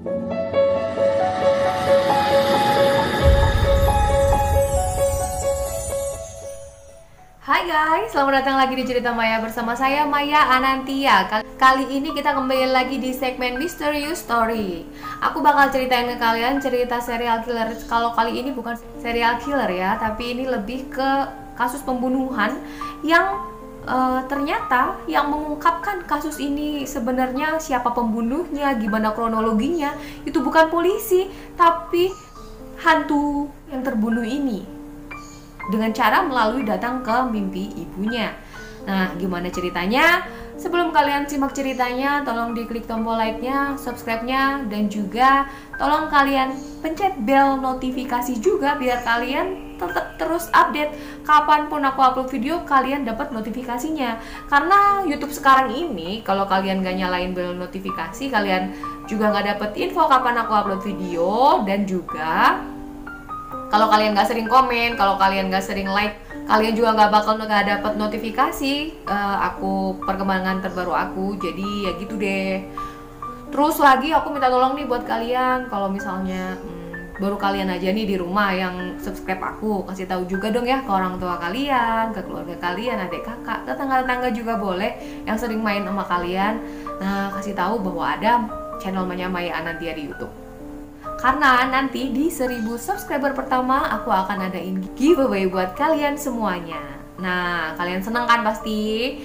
Hai guys, selamat datang lagi di Cerita Maya bersama saya Maya Anantia. Kali ini kita kembali lagi di segmen Mysterious Story. Aku bakal ceritain ke kalian cerita serial killer. Kalau kali ini bukan serial killer ya, tapi ini lebih ke kasus pembunuhan yang ternyata yang mengungkapkan kasus ini sebenarnya siapa pembunuhnya, gimana kronologinya, itu bukan polisi, tapi hantu yang terbunuh ini. Dengan cara melalui datang ke mimpi ibunya. Nah, gimana ceritanya? Sebelum kalian simak ceritanya, tolong diklik tombol like-nya, subscribe-nya, dan juga tolong kalian pencet bel notifikasi juga biar kalian tetap terus update. Kapanpun aku upload video, kalian dapat notifikasinya. Karena YouTube sekarang ini, kalau kalian gak nyalain bel notifikasi, kalian juga gak dapet info kapan aku upload video. Dan juga kalau kalian gak sering komen, kalau kalian gak sering like, kalian juga gak bakal dapat notifikasi aku perkembangan terbaru aku. Jadi ya gitu deh. Terus lagi aku minta tolong nih buat kalian, kalau misalnya baru kalian aja nih di rumah yang subscribe aku, kasih tahu juga dong ya ke orang tua kalian, ke keluarga kalian, adik kakak, ke tetangga-tetangga juga boleh yang sering main sama kalian. Nah, kasih tahu bahwa ada channel Maya Anantia di YouTube. Karena nanti di 1000 subscriber pertama aku akan adain giveaway buat kalian semuanya. Nah, kalian seneng kan pasti?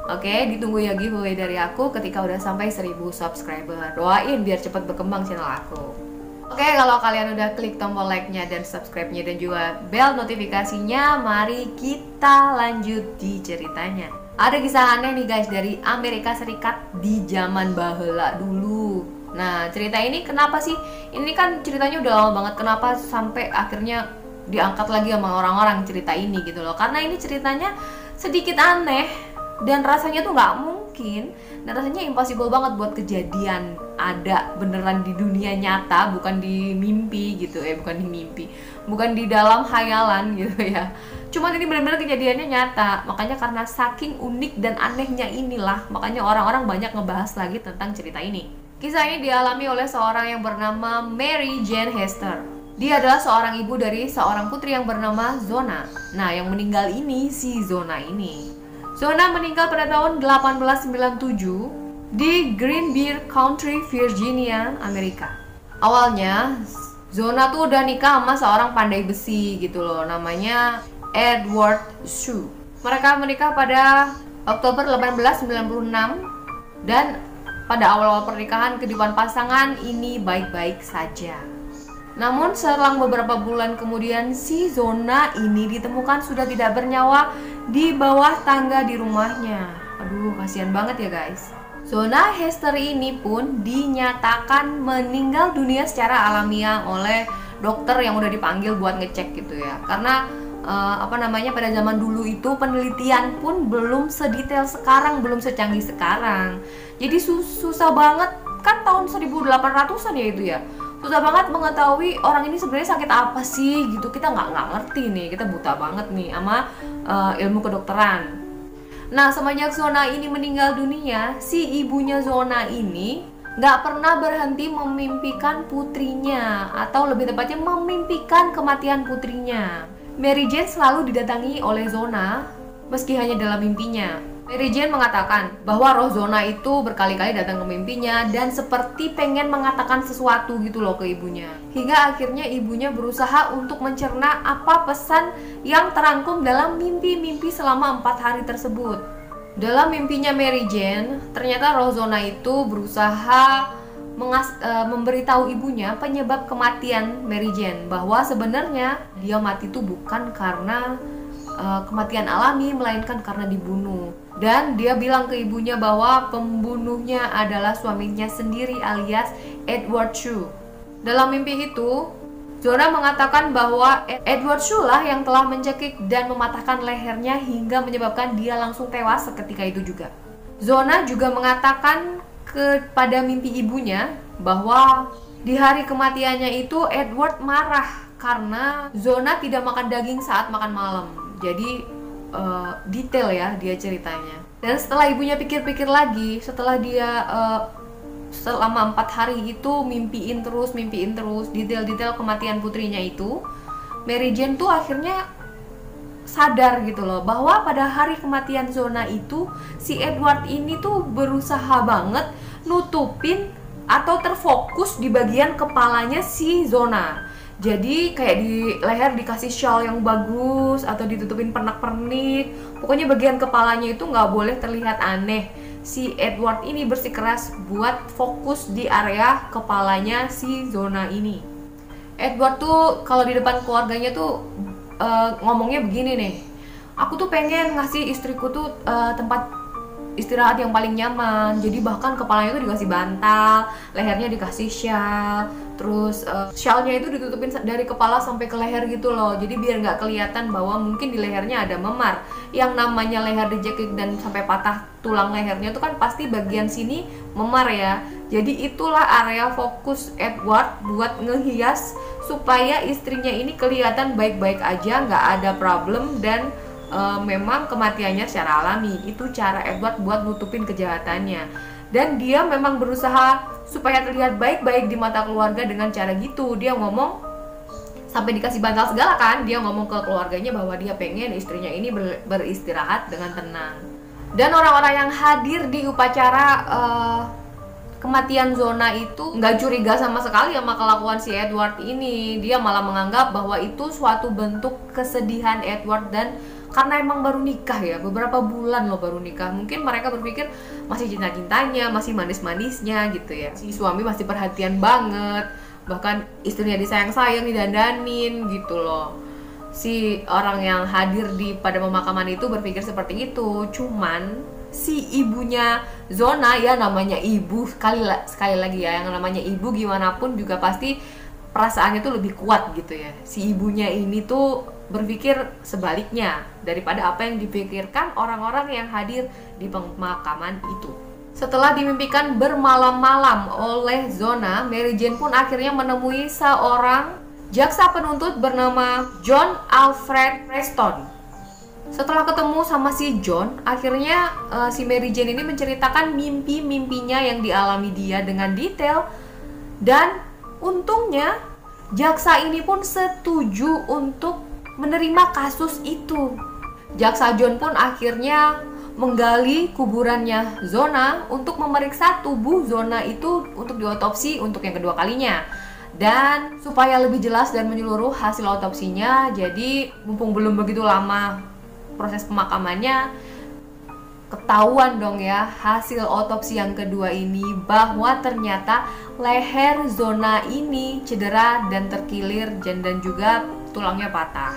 Oke, ditunggu ya giveaway dari aku ketika udah sampai 1000 subscriber. Doain biar cepat berkembang channel aku. Oke, kalau kalian udah klik tombol like-nya dan subscribe-nya dan juga bel notifikasinya, mari kita lanjut di ceritanya. Ada kisah aneh nih guys dari Amerika Serikat di zaman baheula dulu. Nah, cerita ini kenapa sih? Ini kan ceritanya udah lama banget. Kenapa sampai akhirnya diangkat lagi sama orang-orang cerita ini gitu loh? Karena ini ceritanya sedikit aneh dan rasanya tuh nggak mungkin. Dan rasanya impossible banget buat kejadian ada beneran di dunia nyata, bukan di mimpi gitu ya, bukan di mimpi, bukan di dalam khayalan gitu ya. Cuman ini benar-benar kejadiannya nyata. Makanya karena saking unik dan anehnya inilah, makanya orang-orang banyak ngebahas lagi tentang cerita ini. Kisah ini dialami oleh seorang yang bernama Mary Jane Hester. Dia adalah seorang ibu dari seorang putri yang bernama Zona. Nah, yang meninggal ini si Zona ini. Zona meninggal pada tahun 1897 di Greenbrier County, Virginia, Amerika. Awalnya, Zona tuh udah nikah sama seorang pandai besi gitu loh, namanya Edward Shue. Mereka menikah pada Oktober 1896 dan pada awal-awal pernikahan, kehidupan pasangan ini baik-baik saja. Namun selang beberapa bulan kemudian, si Zona ini ditemukan sudah tidak bernyawa di bawah tangga di rumahnya. Aduh, kasihan banget ya guys. Zona Hester ini pun dinyatakan meninggal dunia secara alamiah oleh dokter yang udah dipanggil buat ngecek gitu ya. Karena pada zaman dulu itu penelitian pun belum sedetail sekarang, belum secanggih sekarang. Jadi susah banget, kan tahun 1800-an ya itu ya. Susah banget mengetahui orang ini sebenarnya sakit apa sih gitu. Kita nggak ngerti nih, kita buta banget nih sama ilmu kedokteran. Nah, semenjak Zona ini meninggal dunia, si ibunya Zona ini nggak pernah berhenti memimpikan putrinya, atau lebih tepatnya memimpikan kematian putrinya. Mary Jane selalu didatangi oleh Zona meski hanya dalam mimpinya. Mary Jane mengatakan bahwa roh Zona itu berkali-kali datang ke mimpinya dan seperti pengen mengatakan sesuatu gitu loh ke ibunya. Hingga akhirnya ibunya berusaha untuk mencerna apa pesan yang terangkum dalam mimpi-mimpi selama 4 hari tersebut. Dalam mimpinya Mary Jane, ternyata roh Zona itu berusaha memberitahu ibunya penyebab kematian Mary Jane, bahwa sebenarnya dia mati itu bukan karena kematian alami, melainkan karena dibunuh. Dan dia bilang ke ibunya bahwa pembunuhnya adalah suaminya sendiri alias Edward Shue. Dalam mimpi itu, Zona mengatakan bahwa Edward Shue lah yang telah mencekik dan mematahkan lehernya hingga menyebabkan dia langsung tewas seketika itu juga. Zona juga mengatakan kepada mimpi ibunya bahwa di hari kematiannya itu Edward marah karena Zona tidak makan daging saat makan malam. Jadi detail ya dia ceritanya. Dan setelah ibunya pikir-pikir lagi, setelah dia selama 4 hari itu mimpiin terus detail-detail kematian putrinya itu. Mary Jane tuh akhirnya sadar gitu loh, bahwa pada hari kematian Zona itu si Edward ini tuh berusaha banget nutupin atau terfokus di bagian kepalanya si Zona. Jadi kayak di leher dikasih shawl yang bagus atau ditutupin pernak-pernik. Pokoknya bagian kepalanya itu nggak boleh terlihat aneh. Si Edward ini bersikeras buat fokus di area kepalanya si Zona ini. Edward tuh kalau di depan keluarganya tuh ngomongnya begini nih, aku tuh pengen ngasih istriku tuh tempat istirahat yang paling nyaman. Jadi bahkan kepalanya tuh dikasih bantal, lehernya dikasih shawl, terus shawlnya itu ditutupin dari kepala sampai ke leher gitu loh. Jadi biar nggak kelihatan bahwa mungkin di lehernya ada memar. Yang namanya leher dijekik dan sampai patah tulang lehernya tuh kan pasti bagian sini memar ya. Jadi itulah area fokus Edward buat ngehias supaya istrinya ini kelihatan baik-baik aja, nggak ada problem, dan memang kematiannya secara alami. Itu cara Edward buat nutupin kejahatannya. Dan dia memang berusaha supaya terlihat baik-baik di mata keluarga dengan cara gitu. Dia ngomong sampai dikasih bantal segala kan, dia ngomong ke keluarganya bahwa dia pengen istrinya ini beristirahat dengan tenang. Dan orang-orang yang hadir di upacara kematian Zona itu nggak curiga sama sekali sama kelakuan si Edward ini. Dia malah menganggap bahwa itu suatu bentuk kesedihan Edward, dan karena emang baru nikah ya, beberapa bulan loh baru nikah. Mungkin mereka berpikir masih cinta-cintanya, masih manis-manisnya gitu ya. Si suami masih perhatian banget, bahkan istrinya disayang-sayang, didandanin gitu loh. Si orang yang hadir pada pemakaman itu berpikir seperti itu. Cuman si ibunya Zona, ya namanya ibu, sekali lagi ya, yang namanya ibu gimana pun juga pasti perasaannya tuh lebih kuat gitu ya. Si ibunya ini tuh berpikir sebaliknya daripada apa yang dipikirkan orang-orang yang hadir di pemakaman itu. Setelah dimimpikan bermalam-malam oleh Zona, Mary Jane pun akhirnya menemui seorang jaksa penuntut bernama John Alfred Preston. Setelah ketemu sama si John, akhirnya si Mary Jane ini menceritakan mimpi-mimpinya yang dialami dia dengan detail. Dan untungnya jaksa ini pun setuju untuk menerima kasus itu. Jaksa John pun akhirnya menggali kuburannya Zona untuk memeriksa tubuh Zona itu untuk diotopsi untuk yang kedua kalinya. Dan supaya lebih jelas dan menyeluruh hasil otopsinya, jadi mumpung belum begitu lama proses pemakamannya, ketahuan dong ya hasil otopsi yang kedua ini bahwa ternyata leher Zona ini cedera dan terkilir, dan juga tulangnya patah.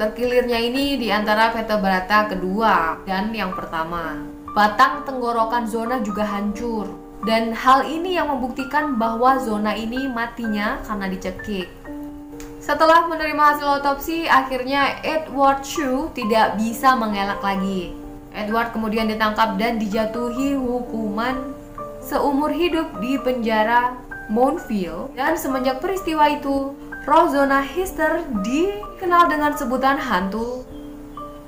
Terkilirnya ini di antara vertebrata kedua dan yang pertama. Batang tenggorokan Zona juga hancur, dan hal ini yang membuktikan bahwa Zona ini matinya karena dicekik. Setelah menerima hasil otopsi, akhirnya Edward Shue tidak bisa mengelak lagi. Edward kemudian ditangkap dan dijatuhi hukuman seumur hidup di penjara Mountfield. Dan semenjak peristiwa itu, roh Zona Hester dikenal dengan sebutan hantu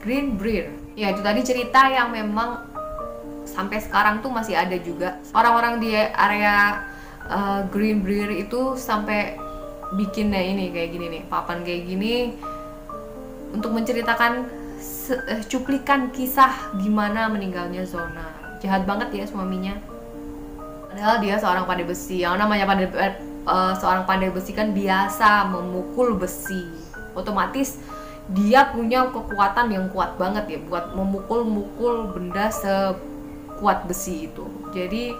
Greenbrier. Ya, itu tadi cerita yang memang sampai sekarang tuh masih ada juga. Orang-orang di area Greenbrier itu sampai bikin ini kayak gini nih, papan kayak gini untuk menceritakan cuplikan kisah gimana meninggalnya Zona. Jahat banget ya suaminya. Padahal dia seorang pandai besi. Yang namanya seorang pandai besi kan biasa memukul besi. Otomatis dia punya kekuatan yang kuat banget ya buat memukul-mukul benda sekuat besi itu. Jadi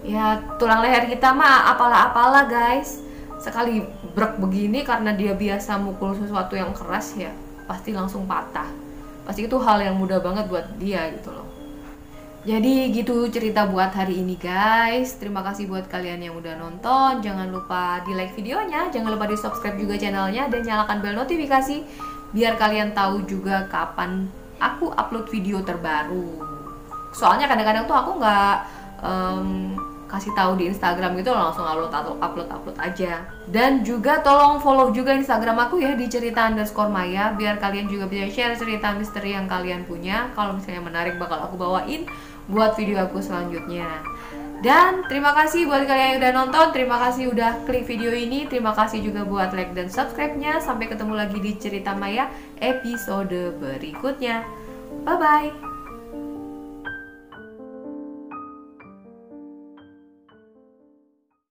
ya tulang leher kita mah apalah-apalah guys. Sekali brek begini karena dia biasa mukul sesuatu yang keras ya pasti langsung patah. Pasti itu hal yang mudah banget buat dia gitu loh. Jadi gitu cerita buat hari ini guys. Terima kasih buat kalian yang udah nonton. Jangan lupa di like videonya, jangan lupa di subscribe juga channelnya, dan nyalakan bel notifikasi biar kalian tahu juga kapan aku upload video terbaru. Soalnya kadang-kadang tuh aku nggak kasih tahu di Instagram gitu, langsung upload aja. Dan juga tolong follow juga Instagram aku ya di cerita_maya biar kalian juga bisa share cerita misteri yang kalian punya. Kalau misalnya menarik bakal aku bawain buat video aku selanjutnya. Dan terima kasih buat kalian yang udah nonton, terima kasih udah klik video ini, terima kasih juga buat like dan subscribe-nya. Sampai ketemu lagi di Cerita Maya episode berikutnya. Bye-bye.